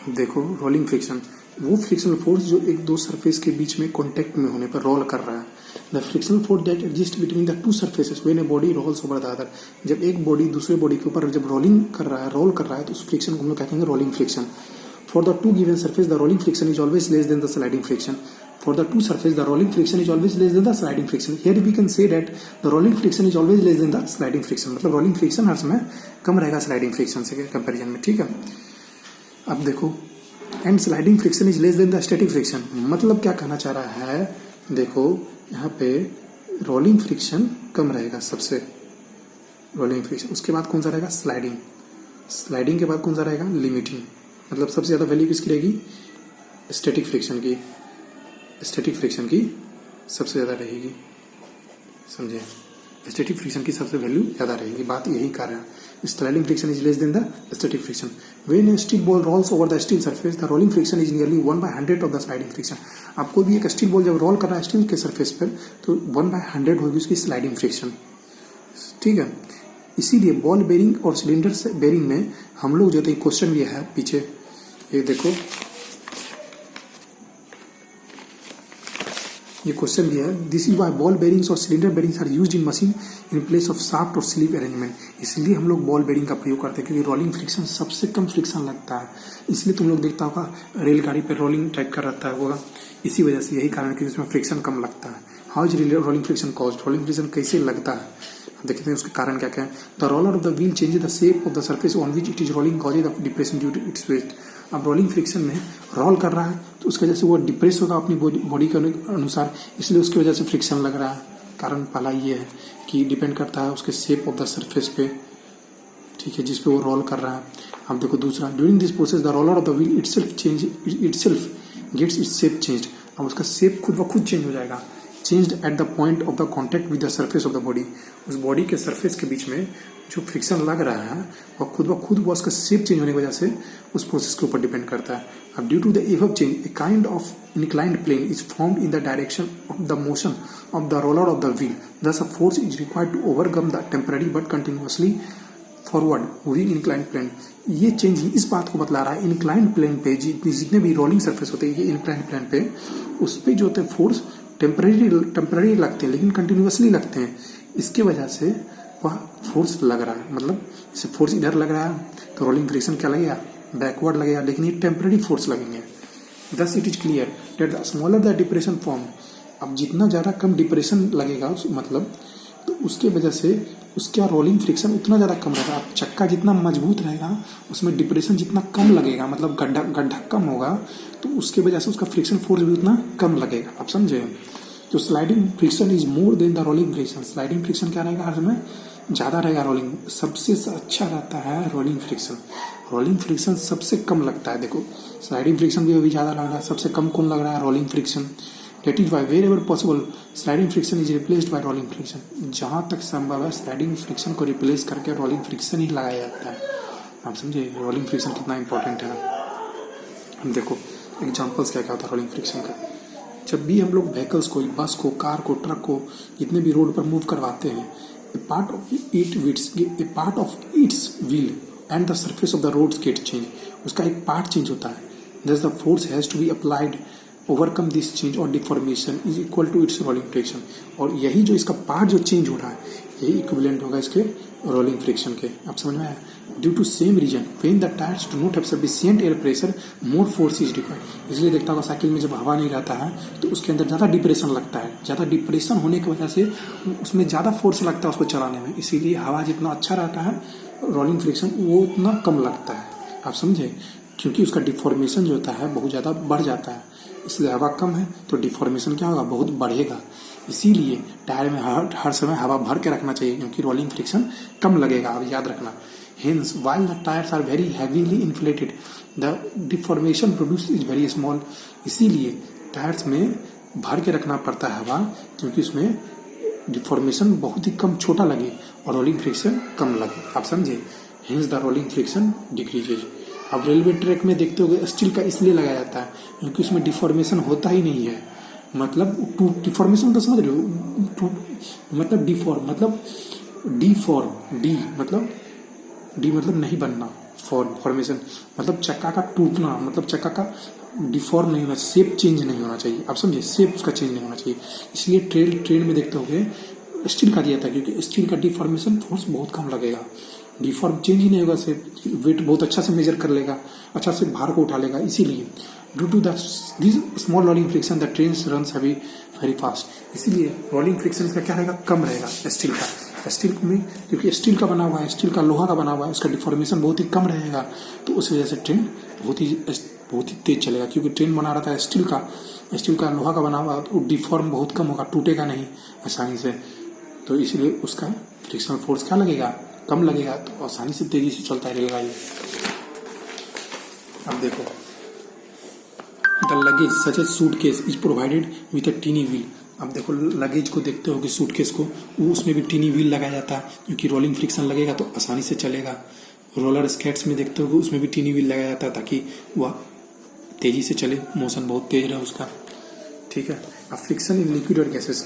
देखो rolling friction, वो frictional force जो एक दो सरफेस के बीच में कांटेक्ट में होने पर रोल कर रहा है। The frictional force that exist between the two surfaces when a body rolls over the other. जब एक बॉडी दूसरे बॉडी के ऊपर जब रोलिंग कर रहा है, रोल कर रहा है, तो उस फ्रिक्शन को हम लोग कहेंगे rolling friction. For the two given surface the rolling friction is always less than the sliding friction. For the two surface, the rolling friction is always less than the sliding friction. Here we can say that the rolling friction is always less than the sliding friction. मतलब rolling friction हर समय कम रहेगा sliding friction से comparison में, ठीक है। अब देखो, and sliding friction is less than the static friction. मतलब क्या कहना चाह रहा है, देखो यहाँ पे rolling friction कम रहेगा सबसे, rolling friction। उसके बाद कौन सा रहेगा, स्लाइडिंग। स्लाइडिंग के बाद कौन सा रहेगा, लिमिटिंग। मतलब सबसे ज्यादा वैल्यू किसकी रहेगी, स्टैटिक फ्रिक्शन की। स्टैटिक फ्रिक्शन की सबसे ज़्यादा रहेगी, समझे। स्टैटिक फ्रिक्शन की सबसे वैल्यू ज़्यादा रहेगी, बात यही कर रहा है। Sliding friction is less than the static friction. When a steel ball rolls over the steel surface the rolling friction is nearly 1/100 of the sliding friction. आपको भी एक स्टील बॉल जब रोल कर रहा है स्टील के सरफेस पर, तो 1/100 होगी उसकी स्लाइडिंग फ्रिक्शन, ठीक है। इसीलिए बॉल बेरिंग और सिलेंडर बेरिंग में हम लोग जो थे, क्वेश्चन ये है पीछे, ये देखो, ये क्वेश्चन भी है। This is why ball bearings और cylinder bearings are used in machine in place of shaft और स्लीव अरेंजमेंट। इसलिए हम लोग बॉल बेरिंग का प्रयोग करते हैं, क्योंकि रोलिंग फ्रिक्शन सबसे कम फ्रिक्शन लगता है। इसलिए तुम लोग देखता होगा रेलगाड़ी पे रोलिंग टाइप का रहता है होगा, इसी वजह से, यही कारण है कि उसमें फ्रिक्शन कम लगता है। How is rolling friction caused, rolling friction कैसे लगता है, देखते हैं उसके कारण क्या क्या है। The roller of the wheel changes the shape of the surface on which it is rolling causes the depression due to its weight. अब रोलिंग फ्रिक्शन में रोल कर रहा है तो उसकी वजह से वो डिप्रेस होगा अपनी बॉडी के अनुसार, इसलिए उसकी वजह से फ्रिक्शन लग रहा है। कारण पहला ये है कि डिपेंड करता है उसके शेप ऑफ द सरफेस पे, ठीक है, जिस पे वो रोल कर रहा है। अब देखो दूसरा, during this process the roller of the wheel itself gets its shape changed. अब उसका शेप खुद ब खुद चेंज हो जाएगा, changed at the point of the contact with the surface of the body. उस बॉडी के सरफेस के बीच में जो फ्रिक्शन लग रहा है वह खुद ब खुद वो उसका शेप चेंज होने की वजह से उस प्रोसेस के ऊपर डिपेंड करता है। अब due to the above change a kind of inclined plane is formed in the direction of the motion of the roller of the wheel, thus a force is required to overcome the temporary but continuously forward moving inclined plane. ये change ही इस बात को बतला रहा है, inclined plane पे जितने भी रोलिंग सरफेस होते हैं, ये इंक्लाइंड प्लेन पे उस पर जो होते हैं फोर्स टेम्पररी लगते हैं लेकिन कंटिन्यूअसली लगते हैं। इसके वजह से वह फोर्स लग रहा है, मतलब इसे फोर्स इधर लग रहा है तो रोलिंग फ्रिक्शन क्या लगेगा, बैकवर्ड लगेगा, लेकिन ये टेम्पररी फोर्स लगेंगे। Thus it is clear that the smaller the depression form. अब जितना ज़्यादा कम डिप्रेशन लगेगा मतलब, तो उसके वजह से उसका रोलिंग फ्रिक्शन उतना ज़्यादा कम रहेगा। अब चक्का जितना मजबूत रहेगा उसमें डिप्रेशन जितना कम लगेगा, मतलब गड्ढा कम होगा, तो उसके वजह से उसका फ्रिक्शन फोर्स भी उतना कम लगेगा। आप समझे। तो sliding friction is more than the rolling friction. Sliding friction क्या रहेगा, हर समय ज़्यादा रहेगा। रोलिंग सबसे अच्छा रहता है रोलिंग फ्रिक्शन। रोलिंग फ्रिक्शन सबसे कम लगता है। देखो स्लाइडिंग फ्रिक्शन भी अभी ज़्यादा लग रहा है, सबसे कम कौन लग रहा है, rolling friction. That is why wherever possible sliding friction is replaced by rolling friction। जहाँ तक संभव है स्लाइडिंग फ्रिक्शन को रिप्लेस करके रोलिंग फ्रिक्शन ही लगाया जाता है। आप समझे रोलिंग फ्रिक्शन कितना इंपॉर्टेंट है। हम देखो एग्जांपल्स क्या क्या होता है रोलिंग फ्रिक्शन का। जब भी हम लोग व्हीकल्स को, बस को, कार को, ट्रक को जितने भी रोड पर मूव करवाते हैं, a part of its wheel and the surface of the roads get change. उसका एक पार्ट चेंज होता है, thus the force has to be applied overcome this change और deformation is equal to its rolling friction. और यही जो इसका part जो चेंज हो रहा है यही इक्विवेलेंट होगा इसके रोलिंग फ्रिक्शन के। आप समझ में आया। Due to same reason when the tyres do not have sufficient air pressure more force is required. इसलिए देखता होगा साइकिल में जब हवा नहीं रहता है तो उसके अंदर ज़्यादा डिप्रेशन लगता है। ज़्यादा डिप्रेशन होने की वजह से उसमें ज़्यादा फोर्स लगता है उसको चलाने में। इसीलिए हवा जितना अच्छा रहता है रोलिंग फ्रिक्शन वो उतना कम लगता है। आप समझे, क्योंकि उसका डिफॉर्मेशन जो होता है बहुत ज़्यादा बढ़ जाता है। इसलिए हवा कम है तो डिफॉर्मेशन क्या होगा, बहुत बढ़ेगा। इसीलिए टायर में हर समय हवा भर के रखना चाहिए, क्योंकि रोलिंग फ्रिक्शन कम लगेगा। आप याद रखना। Hence while the tyres are very heavily inflated the deformation produce is very small. इसीलिए टायर्स में भर के रखना पड़ता है हवा, क्योंकि उसमें डिफॉर्मेशन बहुत ही कम, छोटा लगे और रोलिंग फ्रिक्शन कम लगे। आप समझे। Hence the rolling friction decreases. अब रेलवे ट्रैक में देखते हो स्टील का इसलिए लगाया जाता है क्योंकि उसमें डिफॉर्मेशन होता ही नहीं है। मतलब डिफॉर्मेशन तो समझ रहे हो, मतलब डिफॉर्म मतलब डी मतलब नहीं बनना, फॉर्मेशन मतलब चक्का का टूटना, मतलब चक्का का डिफॉर्म नहीं होना, शेप चेंज नहीं होना चाहिए। आप समझे, शेप उसका चेंज नहीं होना चाहिए। इसलिए ट्रेन में देखते होंगे स्टील का दिया था, क्योंकि स्टील का डिफॉर्मेशन फोर्स बहुत कम लगेगा, डिफॉर्म चेंज ही नहीं होगा, से वेट बहुत अच्छा से मेजर कर लेगा, अच्छा से भार को उठा लेगा। इसीलिए due to this small rolling friction the train runs heavy very fast. इसीलिए रोलिंग फ्रिक्शन का क्या रहेगा, कम रहेगा स्टील का। स्टील में क्योंकि स्टील का बना हुआ है, स्टील का लोहा का बना हुआ है, उसका डिफॉर्मेशन बहुत ही कम रहेगा, तो उस वजह से ट्रेन बहुत ही तेज चलेगा। क्योंकि ट्रेन बना रहा था स्टील का लोहा का बना हुआ, तो डिफॉर्म बहुत कम होगा, टूटेगा नहीं आसानी से, तो इसलिए उसका फ्रिक्शनल फोर्स क्या लगेगा, कम लगेगा, तो आसानी से तेजी से चलता है रेलगाड़ी। अब देखो the luggage such as suitcase is provided with a tiny wheel. अब देखो लगेज को देखते हो कि सूटकेस को, वो उसमें भी टीनी व्हील लगाया जाता है, क्योंकि रोलिंग फ्रिक्शन लगेगा तो आसानी से चलेगा। रोलर स्केट्स में देखते हो कि उसमें भी टीनी व्हील लगाया जाता है ताकि वह तेजी से चले, मोशन बहुत तेज रहे उसका। ठीक है। अब फ्रिक्शन इन लिक्विड और गैसेस,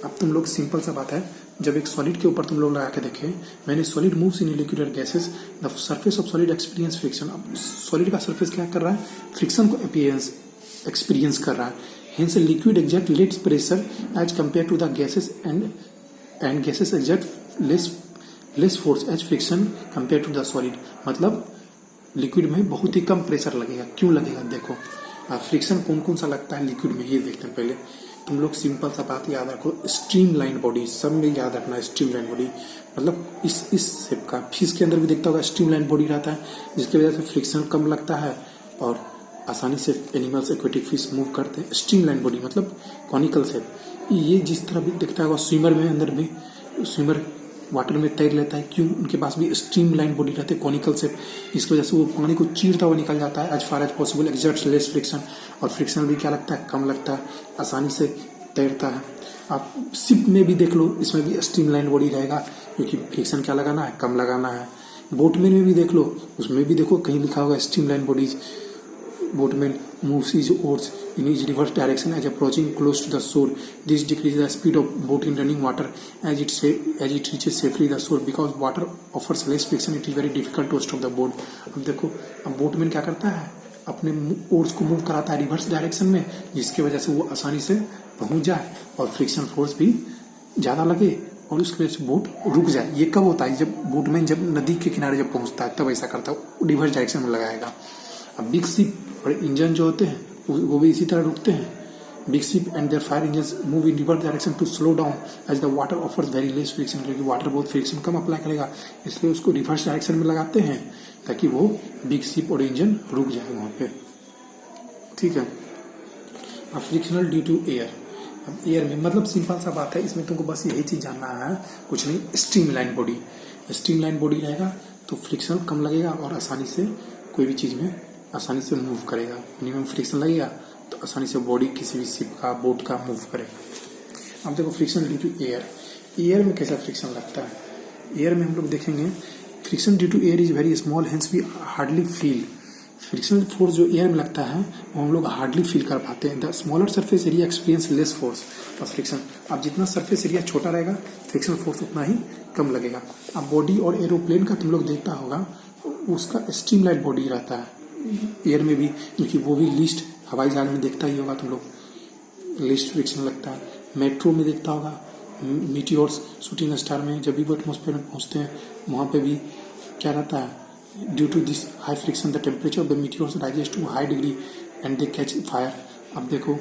अब तुम लोग सिंपल सा बात है, जब एक सॉलिड के ऊपर तुम लोग लगा के देखे, मैंने सॉलिड मूव्स इन लिक्विड और gases the surface of solid experience friction. अब सॉलिड का सरफेस क्या कर रहा है, फ्रिक्शन को एक्सपीरियंस कर रहा है। Hence liquid exert less pressure as compare to the gases and gases exert less force as friction compare to the solid. मतलब लिक्विड में बहुत ही कम प्रेशर लगेगा। क्यों लगेगा, देखो फ्रिक्शन कौन कौन सा लगता है लिक्विड में, ये देखते हैं। पहले तुम लोग सिंपल सा बात याद रखो, स्ट्रीम लाइन बॉडी, सब में याद रखना है स्ट्रीम लाइन बॉडी, मतलब इस शेप का। फिश के अंदर भी देखता होगा स्ट्रीम लाइन बॉडी रहता है, जिसकी वजह से फ्रिक्शन कम लगता है और आसानी से एनिमल्स एक्वेटिक फिश मूव करते हैं। स्ट्रीम लाइन बॉडी मतलब कॉनिकल शेप। ये जिस तरह भी दिखता होगा स्विमर में, अंदर में स्विमर वाटर में तैर लेता है, क्यों, उनके पास भी स्ट्रीम लाइन बॉडी रहते हैं, कॉनिकल शेप, जिसकी वजह से वो पानी को चीरता हुआ निकल जाता है। As far as possible exerts less friction, और फ्रिक्शन भी क्या लगता है, कम लगता है, आसानी से तैरता है। आप शिप में भी देख लो, इसमें भी स्ट्रीम लाइन बॉडी रहेगा, क्योंकि फ्रिक्शन क्या लगाना है, कम लगाना है। बोटमैन में भी देख लो, उसमें भी देखो कहीं लिखा होगा stream line bodies. boatman moves his oars in his reverse direction as approaching close to the shore. This decreases the speed of boat in running water as it reaches safely the shore. Because water offers less friction, it is very difficult to stop the boat. अब देखो, अब boatman क्या करता है, अपने ores को move कराता है रिवर्स डायरेक्शन में, जिसकी वजह से वो आसानी से पहुंच जाए और फ्रिक्शन फोर्स भी ज़्यादा लगे और उसकी वजह से बोट रुक जाए। ये कब होता है, जब बोटमैन जब नदी के किनारे जब पहुंचता है तब ऐसा करता है, वो रिवर्स डायरेक्शन में लगाएगा। अब बिग शिप और इंजन जो होते हैं वो भी इसी तरह रुकते हैं। Big ship and their fire engine move in reverse direction to slow down as the water offers very less friction, क्योंकि वाटर बहुत फ्रिक्शन कम अप्लाई करेगा, इसलिए उसको रिवर्स डायरेक्शन में लगाते हैं ताकि वो बिग शिप और इंजन रुक जाए वहाँ पे। ठीक है। अब फ्रिक्शनल ड्यू टू एयर, अब एयर में मतलब सिंपल सा बात है, इसमें तुमको बस यही चीज़ जानना है, कुछ नहीं। Stream line body, stream line body रहेगा तो फ्रिक्शन कम लगेगा और आसानी से कोई भी चीज़ में आसानी से मूव करेगा। मिनिमम फ्रिक्शन लगेगा तो आसानी से बॉडी किसी भी शिप का, बोट का मूव करेगा। अब देखो friction due to air, air में कैसा फ्रिक्शन लगता है। एयर में हम लोग देखेंगे friction due to air is very small, hence we hardly feel. Friction force जो एयर में लगता है वो हम लोग हार्डली फील कर पाते हैं। The smaller surface area experience less force और फ्रिक्शन। अब जितना सरफेस एरिया छोटा रहेगा फ्रिक्शन फोर्स उतना ही कम लगेगा। अब बॉडी और एरोप्लेन का तुम लोग देखता होगा, उसका स्ट्रीम लाइन बॉडी रहता है एयर में भी, क्योंकि वो भी लीस्ट हवाई जहाज में देखता ही होगा तुम लोग, लीस्ट फ्रिक्शन लगता है। मेट्रो में देखता होगा, मीटियोर्स, शूटिंग स्टार में जब भी वो एटमॉस्फेयर में पहुंचते हैं वहाँ पे भी क्या रहता है, due to this high friction the temperature of the meteors rises to high degree and they catch fire. अब देखो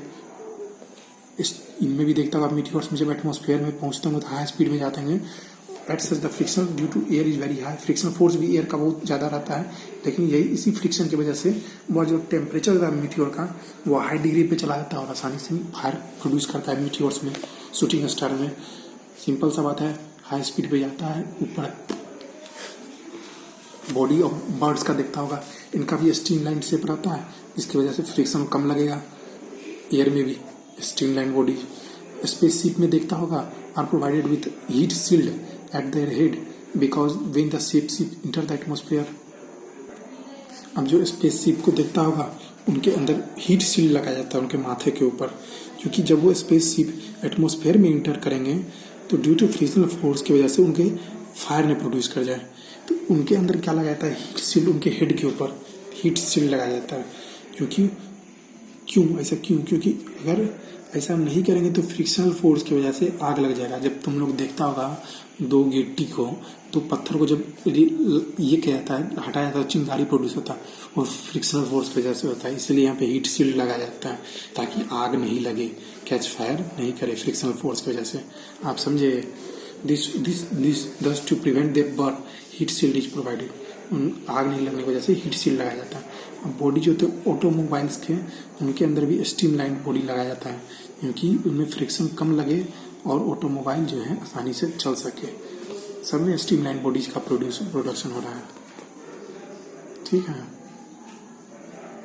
इनमें भी देखता होगा, मीटियोर्स में जब एटमॉस्फेयर में पहुंचते होंगे तो हाई स्पीड में जाते हैं, at such the friction due to air is very high. Friction force भी एयर का बहुत ज़्यादा रहता है, लेकिन यही इसी फ्रिक्शन की वजह से वह जो टेम्परेचर था मीटियोर का वो हाई डिग्री पे चला जाता है और आसानी से फायर प्रोड्यूस करता है मीटियोर्स में, शूटिंग स्टार में। सिंपल सा बात है, हाई स्पीड पे जाता है ऊपर। बॉडी ऑफ बर्ड्स का देखता होगा, इनका भी स्ट्रीम लाइन शेप रहता है, इसकी वजह से फ्रिक्शन कम लगेगा। एयर में भी स्ट्रीम लाइन बॉडी। स्पेसशिप में देखता होगा, are provided with heat shield at their head because when the ship enter the atmosphere। अब जो स्पेसशिप को देखता होगा उनके अंदर हीट शील्ड लगाया जाता है उनके माथे के ऊपर, क्योंकि जब वो स्पेसशिप एटमॉस्फेयर में इंटर करेंगे तो ड्यू टू फ्रिक्शनल फोर्स की वजह से उनके फायर ने प्रोड्यूस कर जाए, तो उनके अंदर क्या लगाया जाता है, हीट शील्ड, उनके हेड के ऊपर हीट शील्ड लगाया जाता है। क्योंकि क्योंकि अगर ऐसा नहीं करेंगे तो फ्रिक्शनल फोर्स की वजह से आग लग जाएगा। जब तुम लोग देखता होगा दो गिट्टी को, तो पत्थर को जब ये क्या जाता है, हटाया जाता है, चिंगारी प्रोड्यूस होता है, और फ्रिक्शनल फोर्स की वजह से होता है। इसलिए यहाँ पे हीट शील्ड लगाया जाता है ताकि आग नहीं लगे, कैच फायर नहीं करे फ्रिक्शनल फोर्स की वजह से। आप समझे? This to prevent the burn, heat shield is provided. आग नहीं लगने की वजह से हीट शील्ड लगाया जाता है। अब बॉडी जो होते हैं ऑटोमोबाइल्स के, उनके अंदर भी स्टीम लाइन बॉडी लगाया जाता है, क्योंकि उनमें फ्रिक्शन कम लगे और ऑटोमोबाइल जो है आसानी से चल सके। सब में स्टीम लाइन बॉडीज का प्रोडक्शन हो रहा है। ठीक है।